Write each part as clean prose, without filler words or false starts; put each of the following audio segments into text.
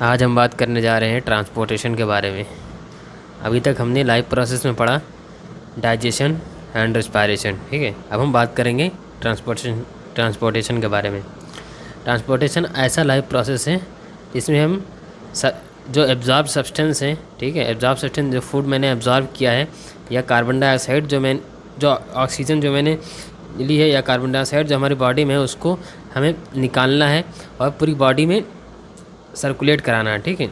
आज हम बात करने जा रहे हैं ट्रांसपोर्टेशन के बारे में। अभी तक हमने लाइफ प्रोसेस में पढ़ा डाइजेशन एंड रेस्पिरेशन, ठीक है। अब हम बात करेंगे ट्रांसपोर्टेशन के बारे में। ट्रांसपोर्टेशन ऐसा लाइफ प्रोसेस है जिसमें हम जो एब्जॉर्ब सब्सटेंस है, ठीक है, एब्जॉर्ब सब्सटेंस जो फूड मैंने एब्जॉर्ब किया है, या कार्बन डाइऑक्साइड जो ऑक्सीजन जो मैंने ली है, या कार्बन डाइऑक्साइड जो हमारी बॉडी में है, उसको हमें निकालना है और पूरी बॉडी में सर्कुलेट कराना है, ठीक है।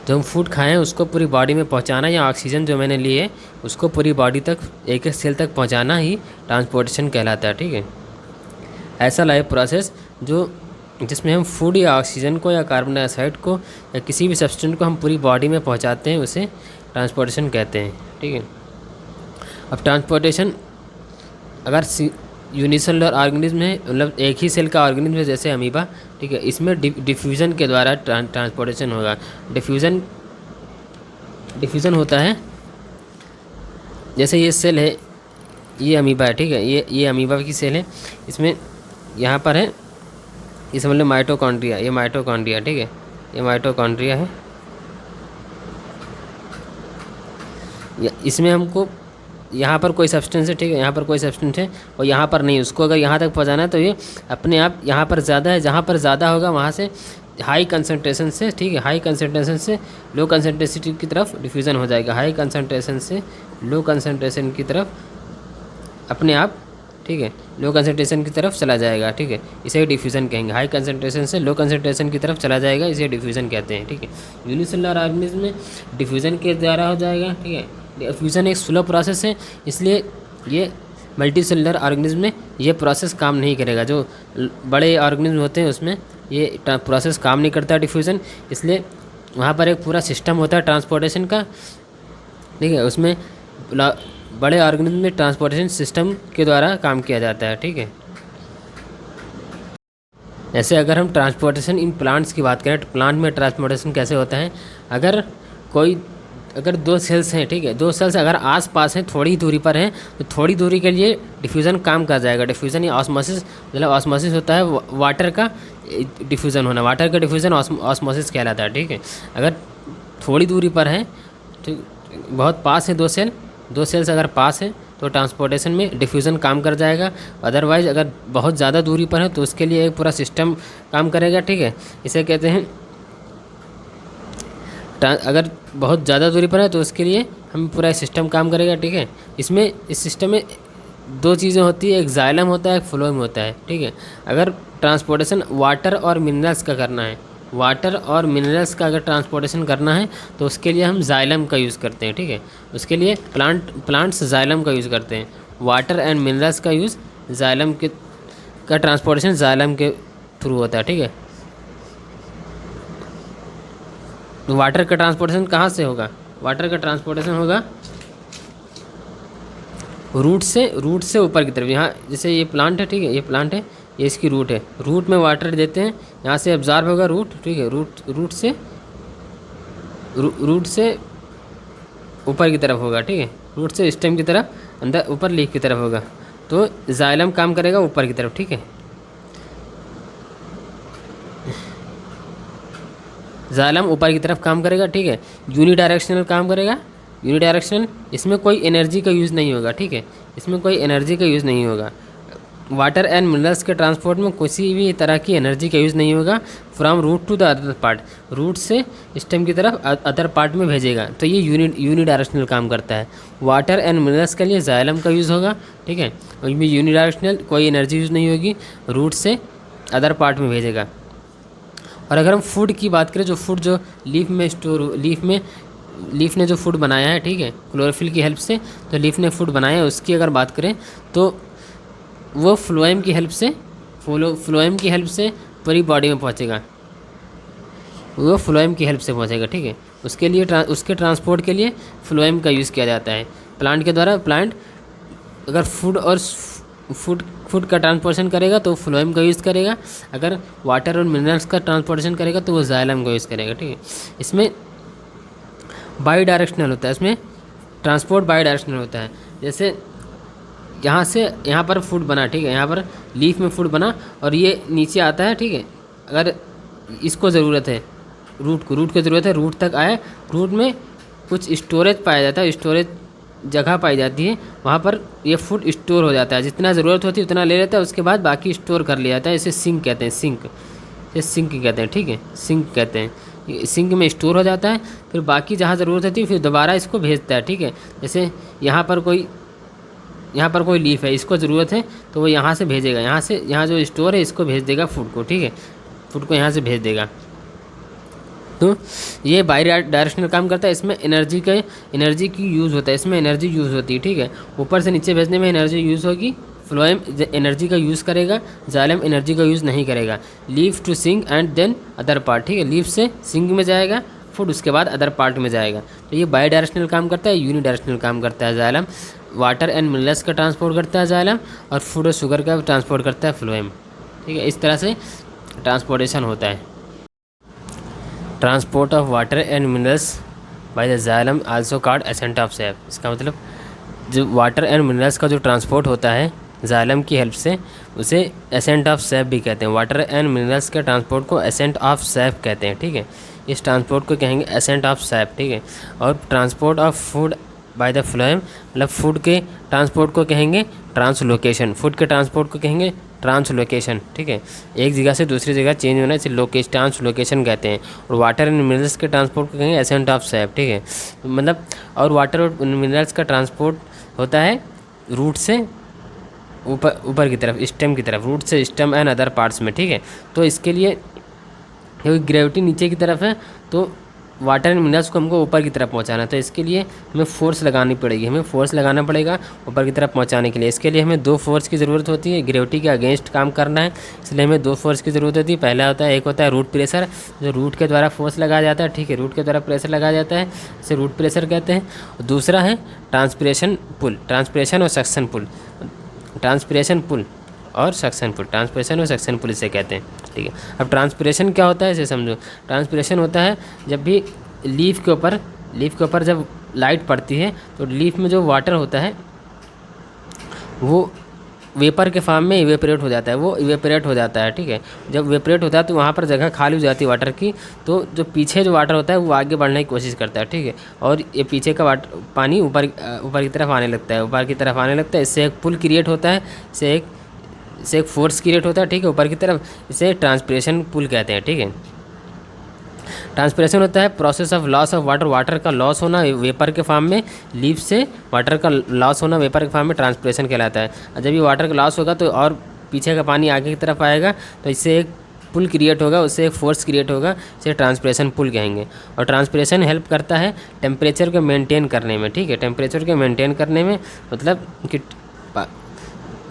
जो हम फूड खाएं उसको पूरी बॉडी में पहुंचाना, या ऑक्सीजन जो मैंने ली है उसको पूरी बॉडी तक, एक एक सेल तक पहुंचाना ही ट्रांसपोर्टेशन कहलाता है, ठीक है। ऐसा लाइफ प्रोसेस जिसमें हम फूड या ऑक्सीजन को या कार्बन डाइऑक्साइड को या किसी भी सब्सटेंस को हम पूरी बॉडी में पहुंचाते हैं, उसे ट्रांसपोर्टेशन कहते हैं, ठीक है। अब ट्रांसपोर्टेशन अगर यूनिसेलुलर ऑर्गेनिज्म है, मतलब एक ही सेल का ऑर्गेनिज्म है जैसे अमीबा, ठीक है, इसमें डिफ्यूज़न के द्वारा ट्रांसपोर्टेशन होगा। डिफ्यूज़न होता है, जैसे ये सेल है, ये अमीबा है, ठीक है, ये अमीबा की सेल है। इसमें यहाँ पर है, इसे मतलब माइटोकॉन्ड्रिया, ये माइटोकॉन्ड्रिया, ठीक है, ये माइटोकॉन्ड्रिया है। इसमें हमको यहाँ पर कोई सब्सटेंस है, ठीक है, यहाँ पर कोई सब्सटेंस है और यहाँ पर नहीं, उसको अगर यहाँ तक पहुँचाना है तो ये अपने आप यहाँ पर ज़्यादा है, जहाँ पर ज़्यादा होगा वहाँ से हाई कंसंट्रेशन से, ठीक है, हाई कंसंट्रेशन से लो कंसंट्रेशन की तरफ डिफ्यूज़न हो जाएगा। हाई कंसंट्रेशन से लो कंसंट्रेशन की तरफ अपने आप, ठीक है, लो कंसंट्रेशन की तरफ चला जाएगा, ठीक है, इसे डिफ्यूज़न कहेंगे। हाई कंसंट्रेशन से लो कंसंट्रेशन की तरफ चला जाएगा, इसे डिफ्यूज़न कहते हैं, ठीक है। यूनिसेलुलर ऑर्गेनिज्म में डिफ्यूज़न के द्वारा हो जाएगा, ठीक है। डिफ्यूज़न एक स्लो प्रोसेस है, इसलिए ये मल्टी सेलुलर ऑर्गेनिज्म में ये प्रोसेस काम नहीं करेगा। जो बड़े ऑर्गेनिज्म होते हैं उसमें ये प्रोसेस काम नहीं करता डिफ्यूज़न, इसलिए वहाँ पर एक पूरा सिस्टम होता है ट्रांसपोर्टेशन का, ठीक है। उसमें बड़े ऑर्गेनिज्म में ट्रांसपोर्टेशन सिस्टम के द्वारा काम किया जाता है, ठीक है। जैसे अगर हम ट्रांसपोर्टेशन इन प्लांट्स की बात करें तो प्लांट में ट्रांसपोर्टेशन कैसे होता है। अगर दो सेल्स हैं, ठीक है, दो सेल्स अगर आस पास हैं, थोड़ी दूरी पर हैं, तो थोड़ी दूरी के लिए डिफ्यूज़न काम कर जाएगा। डिफ्यूज़न या ऑस्मोसिस, मतलब ऑस्मोसिस होता है वाटर का डिफ्यूज़न होना, वाटर का डिफ्यूज़न ऑस्मोसिस कहलाता है, ठीक है। अगर थोड़ी दूरी पर है, ठीक, बहुत पास है दो सेल्स अगर पास है तो ट्रांसपोर्टेशन में डिफ्यूज़न काम कर जाएगा। अदरवाइज़ अगर बहुत ज़्यादा दूरी पर है तो उसके लिए एक पूरा सिस्टम काम करेगा, ठीक है। इसे कहते हैं अगर बहुत ज़्यादा दूरी पर है तो उसके लिए हम पूरा सिस्टम काम करेगा, ठीक है। इस सिस्टम में दो चीज़ें होती है, एक जाइलम होता है, एक फ्लोएम होता है, ठीक है। अगर ट्रांसपोर्टेशन वाटर और मिनरल्स का करना है, वाटर और मिनरल्स का अगर ट्रांसपोर्टेशन करना है तो उसके लिए हम जाइलम का यूज़ करते हैं, ठीक है। उसके लिए प्लांट्स जाइलम का यूज़ करते हैं। वाटर एंड मिनरल्स का यूज़ का ट्रांसपोर्टेशन जाइलम के थ्रू होता है, ठीक है। वाटर का ट्रांसपोर्टेशन कहाँ से होगा? वाटर का ट्रांसपोर्टेशन होगा रूट से ऊपर की तरफ। यहाँ जैसे ये प्लांट है, ठीक है, ये प्लांट है, ये इसकी रूट है, रूट में वाटर देते हैं, यहाँ से एब्जॉर्ब होगा रूट, ठीक है, रूट से ऊपर की तरफ होगा, ठीक है, रूट से स्टेम की तरफ, अंदर ऊपर लीफ की तरफ होगा, तो जाइलम काम करेगा ऊपर की तरफ, ठीक है। जाइलम ऊपर की तरफ काम करेगा, ठीक है। यूनिडायरेक्शनल काम करेगा, यूनिडायरेक्शनल, इसमें कोई एनर्जी का यूज़ नहीं होगा, ठीक है, इसमें कोई एनर्जी का यूज़ नहीं होगा। वाटर एंड मिनरल्स के ट्रांसपोर्ट में किसी भी तरह की एनर्जी का यूज़ नहीं होगा। From root to the other part, root से स्टेम की तरफ अदर पार्ट में भेजेगा, तो ये यूनिडायरेक्शनल काम करता है। वाटर एंड मिनरल्स के लिए जाइलम का यूज़ होगा, ठीक है, और इसमें यूनिडायरेक्शनल कोई एनर्जी यूज़ नहीं होगी, रूट से अदर पार्ट में भेजेगा। और अगर हम फूड की बात करें, जो लीफ में स्टोर, लीफ ने जो फूड बनाया है, ठीक है, क्लोरोफिल की हेल्प से तो लीफ ने फूड बनाया है, उसकी अगर बात करें तो वो फ्लोएम की हेल्प से पूरी बॉडी में पहुंचेगा, वो फ्लोएम की हेल्प से पहुंचेगा, ठीक है। उसके लिए उसके ट्रांसपोर्ट के लिए फ्लोएम का यूज़ किया जाता है प्लांट के द्वारा। प्लांट अगर फूड का ट्रांसपोर्टेशन करेगा तो फ्लोएम का यूज़ करेगा, अगर वाटर और मिनरल्स का ट्रांसपोर्टेशन करेगा तो वो जाइलम का यूज़ करेगा, ठीक है। इसमें बाई डायरेक्शनल होता है, इसमें ट्रांसपोर्ट बाई डायरेक्शनल होता है। जैसे यहाँ से यहाँ पर फूड बना, ठीक है, यहाँ पर लीफ में फूड बना और ये नीचे आता है, ठीक है, अगर इसको ज़रूरत है रूट की ज़रूरत है, रूट तक आए, रूट में कुछ स्टोरेज पाया जाता है, स्टोरेज जगह पाई जाती है, वहाँ पर ये फूड स्टोर हो जाता है, जितना ज़रूरत होती है उतना ले लेता है, उसके बाद बाकी स्टोर कर लिया जाता है। इसे सिंक कहते हैं, सिंक, ये सिंक कहते हैं, ठीक है, सिंक कहते हैं। ये सिंक में स्टोर हो जाता है, फिर बाकी जहाँ ज़रूरत होती है फिर दोबारा इसको भेजता है, ठीक है। जैसे यहाँ पर कोई लीफ है, इसको ज़रूरत है तो वो यहाँ से भेजेगा, यहाँ जो स्टोर है इसको भेज देगा फूड को, ठीक है, फूड को यहाँ से भेज देगा। तो ये बाई डायरेक्शनल काम करता है। इसमें एनर्जी की यूज़ होता है, इसमें एनर्जी यूज़ होती है, ठीक है। ऊपर से नीचे भेजने में एनर्जी यूज़ होगी, फ्लोएम एनर्जी का यूज़ करेगा, जाइलम एनर्जी का यूज़ नहीं करेगा। Leaf to sink and then other part, ठीक है, लीफ से सिंक में जाएगा फूड, उसके बाद अदर पार्ट में जाएगा। तो ये बाई डायरेक्शनल काम करता है, यूनि डायरेक्शनल काम करता है जाइलम। वाटर एंड मिनरल्स का ट्रांसपोर्ट करता है जाइलम, और फूड और शुगर का ट्रांसपोर्ट करता है फ्लोएम, ठीक है। इस तरह से ट्रांसपोर्टेशन होता है। Transport of water and minerals by the xylem also called ascent of SAP. इसका मतलब जो वाटर एंड मिनरल्स का जो ट्रांसपोर्ट होता है जाइलम की हेल्प से, उसे एसेंट ऑफ सैप भी कहते हैं। वाटर एंड मिनरल्स के ट्रांसपोर्ट को एसेंट ऑफ सैप कहते हैं, ठीक है। इस ट्रांसपोर्ट को कहेंगे एसेंट ऑफ सैप, ठीक है। और transport of food by the phloem, मतलब फूड के ट्रांसपोर्ट को कहेंगे ट्रांसलोकेशन, फूड के ट्रांसपोर्ट को कहेंगे ट्रांसलोकेशन, ठीक है। एक जगह से दूसरी जगह चेंज होना इसे ट्रांसलोकेशन कहते हैं। और वाटर एंड मिनरल्स के ट्रांसपोर्ट को कहेंगे एसेंट ऑफ सैप, ठीक है। मतलब और वाटर और मिनरल्स का ट्रांसपोर्ट होता है रूट से ऊपर की तरफ, स्टेम की तरफ, रूट से स्टेम एंड अदर पार्ट्स में, ठीक है। तो इसके लिए क्योंकि ग्रेविटी नीचे की तरफ है तो वाटर एंड मिनरल्स को हमको ऊपर की तरफ पहुंचाना है, तो इसके लिए हमें फोर्स लगानी पड़ेगी, हमें फोर्स लगाना पड़ेगा ऊपर की तरफ पहुंचाने के लिए। इसके लिए हमें दो फोर्स की ज़रूरत होती है, ग्रेविटी के अगेंस्ट काम करना है, इसलिए हमें दो फोर्स की ज़रूरत होती है। पहला होता है, एक होता है रूट प्रेशर, जो रूट के द्वारा फोर्स लगाया जाता है, ठीक है, रूट के द्वारा प्रेशर लगाया जाता है, इसे रूट प्रेशर कहते हैं। और दूसरा है ट्रांसपिरेशन पुल, ट्रांसपिरेशन और सक्शन पुल, ट्रांसपिरेशन पुल और सक्शन पुल, ट्रांसपिरेशन और सक्शन पुल इसे कहते हैं, ठीक है। अब ट्रांसपिरेशन क्या होता है इसे समझो। ट्रांसपिरेशन होता है जब भी लीफ के ऊपर जब लाइट पड़ती है तो लीफ में जो वाटर होता है वो वेपर के फॉर्म में इवेपोरेट हो जाता है, वो इवेपोरेट हो जाता है, ठीक है। जब इवेपोरेट होता है तो वहाँ पर जगह खाली हो जाती है वाटर की, तो जो पीछे जो वाटर होता है वो आगे बढ़ने की कोशिश करता है, ठीक है। और ये पीछे का पानी ऊपर की तरफ आने लगता है, इससे एक पुल क्रिएट होता है, इससे एक फोर्स क्रिएट होता है, ठीक है, ऊपर की तरफ। इसे ट्रांसपिरेशन पुल कहते हैं, ठीक है। ट्रांसपिरेशन होता है process of loss of water का लॉस होना वेपर के फॉर्म में, लीफ से वाटर का लॉस होना वेपर के फॉर्म में ट्रांसपिरेशन कहलाता है। और जब ये वाटर का लॉस होगा तो और पीछे का पानी आगे की तरफ आएगा, तो इससे एक पुल क्रिएट होगा, उससे एक फोर्स क्रिएट होगा, इसे ट्रांसपिरेशन पुल कहेंगे। और ट्रांसपिरेशन हेल्प करता है टेम्परेचर को मेंटेन करने में, ठीक है, टेम्परेचर को मेंटेन करने में, मतलब कि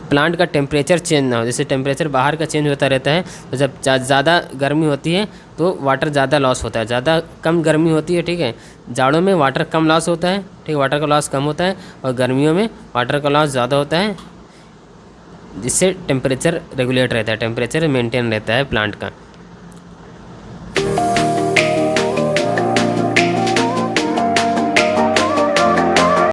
प्लांट का टेम्परेचर चेंज ना हो। जैसे टेम्परेचर बाहर का चेंज होता रहता है, तो जब ज़्यादा गर्मी होती है तो वाटर ज़्यादा लॉस होता है, ज़्यादा कम गर्मी होती है, ठीक है, जाड़ों में वाटर कम लॉस होता है, ठीक है, वाटर का लॉस कम होता है, और गर्मियों में वाटर का लॉस ज़्यादा होता है, जिससे टेम्परेचर रेगुलेट रहता है, टेम्परेचर मेंटेन रहता है प्लांट का।